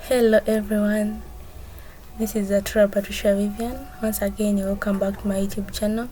Hello everyone, this is Atura Patricia Vivian. Once again, welcome back to my YouTube channel.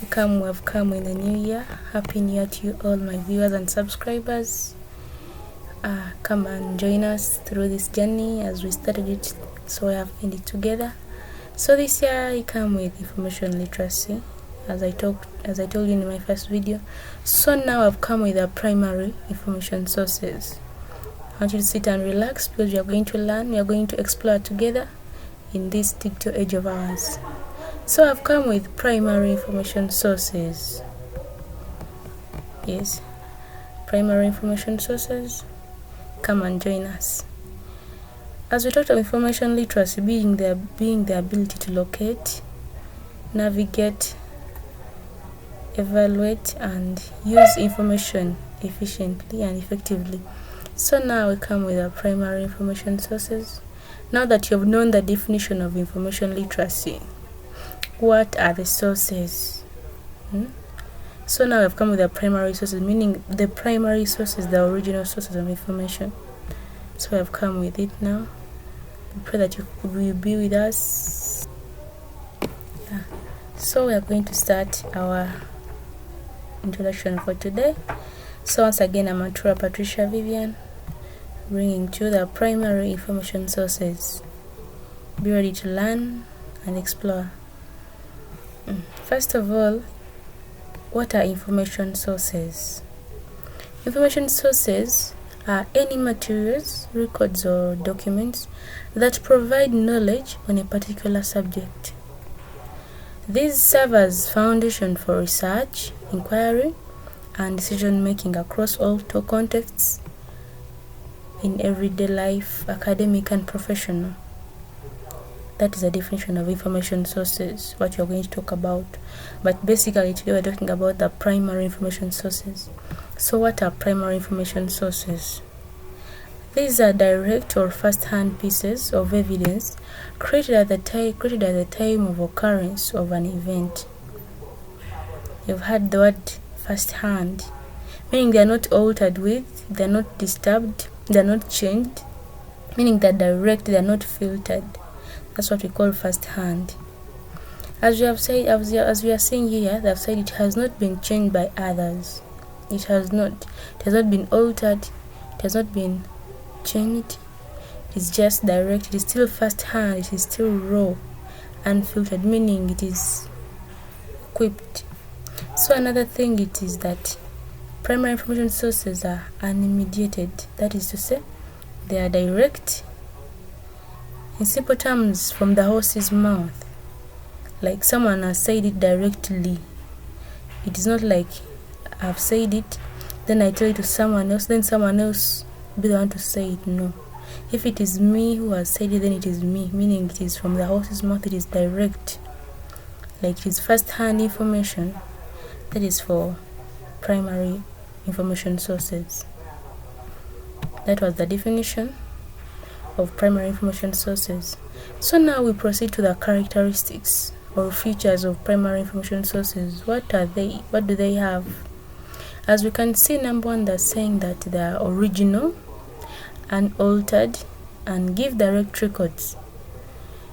We have come in the new year. Happy New Year to you all, my viewers and subscribers. Come and join us through this journey as we started it, so we have ended together. So this year I come with information literacy, as I told you in my first video. So now I've come with our primary information sources. I want you to sit and relax because we are going to learn, we are going to explore together in this digital age of ours. So I've come with primary information sources. Yes, primary information sources. Come and join us. As we talked of information literacy being the ability to locate, navigate, evaluate, and use information efficiently and effectively. So now we come with our primary information sources. Now that you've known the definition of information literacy, what are the sources? So now we've come with our primary sources, meaning the primary sources, the original sources of information. So we have come with it now. We pray that you will be with us. So we are going to start our introduction for today. So once again, I'm Atura Patricia Vivian, bringing to the primary information sources. Be ready to learn and explore. First of all, what are information sources? Information sources are any materials, records, or documents that provide knowledge on a particular subject. These serve as foundation for research, inquiry, and decision making across all contexts in everyday life, academic and professional. That is a definition of information sources, what you're going to talk about. But basically today we're talking about the primary information sources. So what are primary information sources? These are direct or first-hand pieces of evidence created at the time of occurrence of an event. You've heard the word first-hand, meaning they are not altered with, they are not disturbed, they are not changed, meaning they're direct, they are not filtered. That's what we call first-hand. As we have said, as we are seeing here, they have said it has not been changed by others. It has not been altered, it has not been changed. It is just direct, it is still first-hand, it is still raw, unfiltered, meaning it is equipped. So another thing it is that primary information sources are unmediated. That is to say, they are direct, in simple terms, from the horse's mouth. Like someone has said it directly. It is not like I've said it, then I tell it to someone else, then someone else be the one to say it. No. If it is me who has said it, then it is me, meaning it is from the horse's mouth, it is direct. Like it is first-hand information. That is for primary information sources. That was the definition of primary information sources. So now we proceed to the characteristics or features of primary information sources. What are they? What do they have? As we can see, number one, they're saying that they are original, unaltered, and give direct records.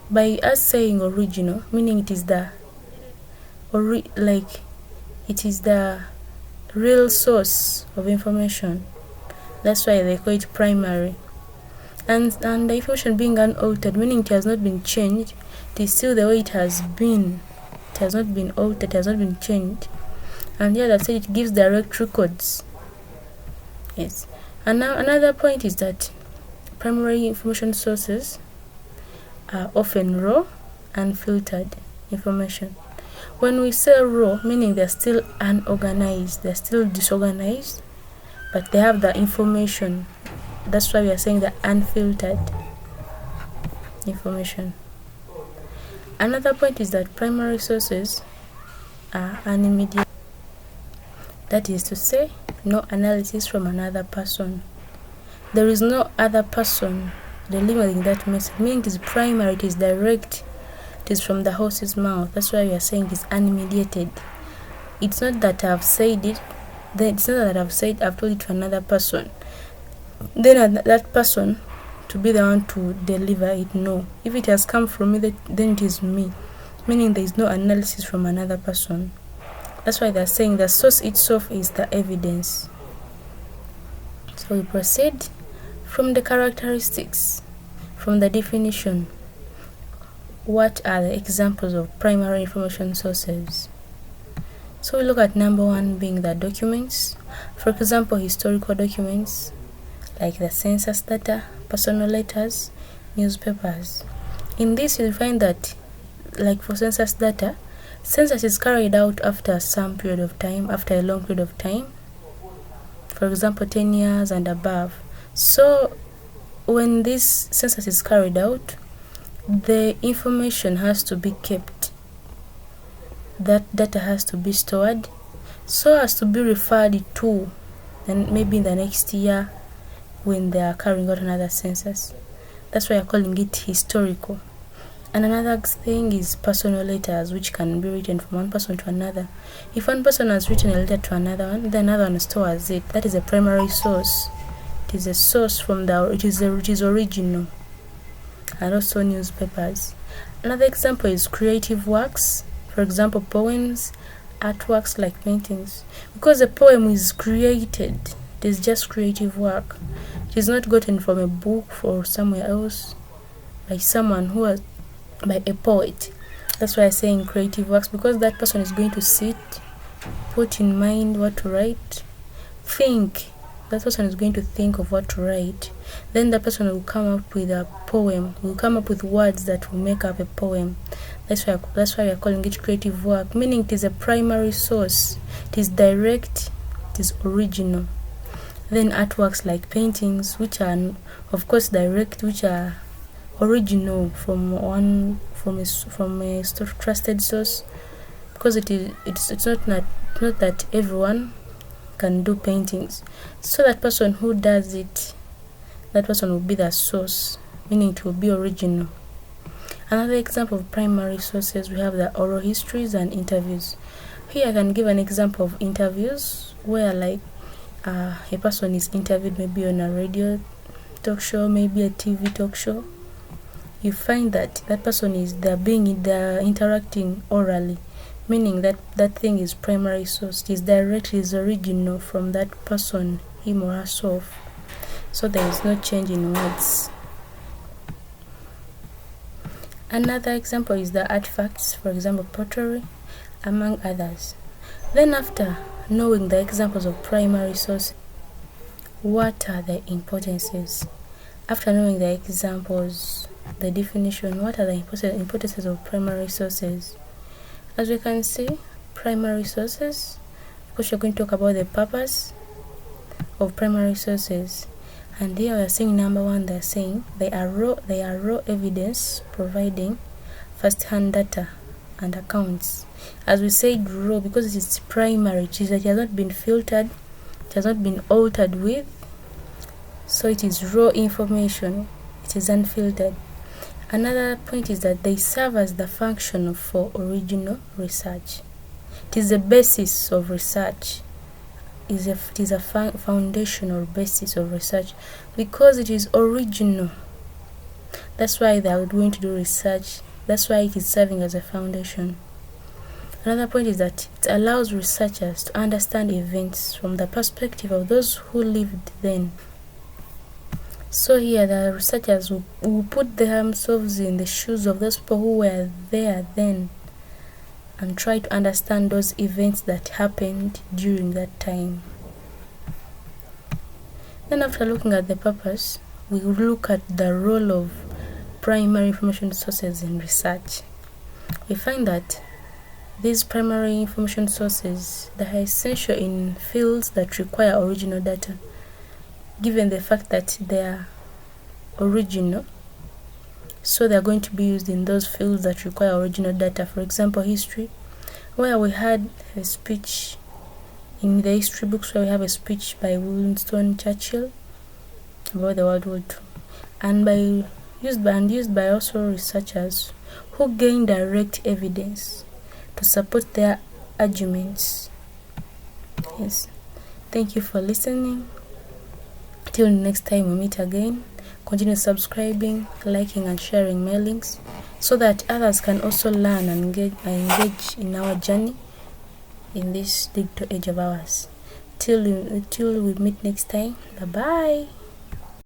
By us saying original, meaning it is the real source of information. That's why they call it primary. And the information being unaltered, meaning it has not been changed, it is still the way it has been. It has not been altered, it has not been changed. And here they said it gives direct records. Yes. And now another point is that primary information sources are often raw, unfiltered information. When we say raw, meaning they're still unorganized, they're still disorganized, but they have the information. That's why we are saying the unfiltered information. Another point is that primary sources are unmediated. That is to say, no analysis from another person. There is no other person delivering that message, meaning it is primary, it is direct, it is from the horse's mouth. That's why we are saying it is unmediated. It's not that I've said it, then it's not that I've told it to another person, then that person to be the one to deliver it. No. If it has come from me, then it is me. Meaning there is no analysis from another person. That's why they're saying the source itself is the evidence. So we proceed from the characteristics, from the definition. What are the examples of primary information sources? So we look at number one being the documents. For example, historical documents like the census data, personal letters, newspapers. In this you'll find that, like for census data, census is carried out after some period of time, after a long period of time. For example, 10 years and above. So when this census is carried out, the information has to be kept. That data has to be stored so as to be referred to, and maybe in the next year when they are carrying out another census. That's why I'm calling it historical. And another thing is personal letters, which can be written from one person to another. If one person has written a letter to another one, then another one stores it. That is a primary source. It is a source from it is original. And also newspapers. Another example is creative works. For example, poems, artworks like paintings. Because a poem is created, it is just creative work. It is not gotten from a book or somewhere else by someone by a poet. That's why I'm saying creative works, because that person is going to sit, put in mind what to write, think. That person is going to think of what to write. Then the person will come up with a poem, will come up with words that will make up a poem. That's why we are calling it creative work, meaning it is a primary source. It is direct, it is original. Then artworks like paintings, which are of course direct, which are original from a trusted source, because it's not that everyone can do paintings. So that person who does it, that person will be the source, meaning it will be original. Another example of primary sources, we have the oral histories and interviews. Here I can give an example of interviews where like a person is interviewed maybe on a radio talk show, maybe a TV talk show. You find that person they're interacting orally, meaning that thing is primary source. It is directly, is original from that person, him or herself. So there is no change in words. Another example is the artifacts, for example pottery, among others. Then after knowing the examples of primary source, what are the importances? After knowing the examples, the definition, what are the importances of primary sources? As we can see, primary sources, of course we're going to talk about the purpose of primary sources. And here we are seeing number one, they're saying they are raw evidence providing first-hand data and accounts. As we said, raw because it is primary, it has not been filtered, it has not been altered with, so it is raw information, it is unfiltered. Another point is that they serve as the function for original research. It is the basis of research. It is a foundational basis of research because it is original. That's why they are going to do research. That's why it is serving as a foundation. Another point is that it allows researchers to understand events from the perspective of those who lived then. So here the researchers will put themselves in the shoes of those people who were there then and try to understand those events that happened during that time. Then after looking at the purpose, we will look at the role of primary information sources in research. We find that these primary information sources, they are essential in fields that require original data, given the fact that they are original. So they are going to be used in those fields that require original data. For example, history, where we had a speech in the history books, where we have a speech by Winston Churchill about the World War II, and used by also researchers who gain direct evidence to support their arguments. Yes, thank you for listening. Till next time we meet again. continue subscribing, liking and sharing my links so that others can also learn and engage in our journey in this digital age of ours. Till we meet next time, bye bye.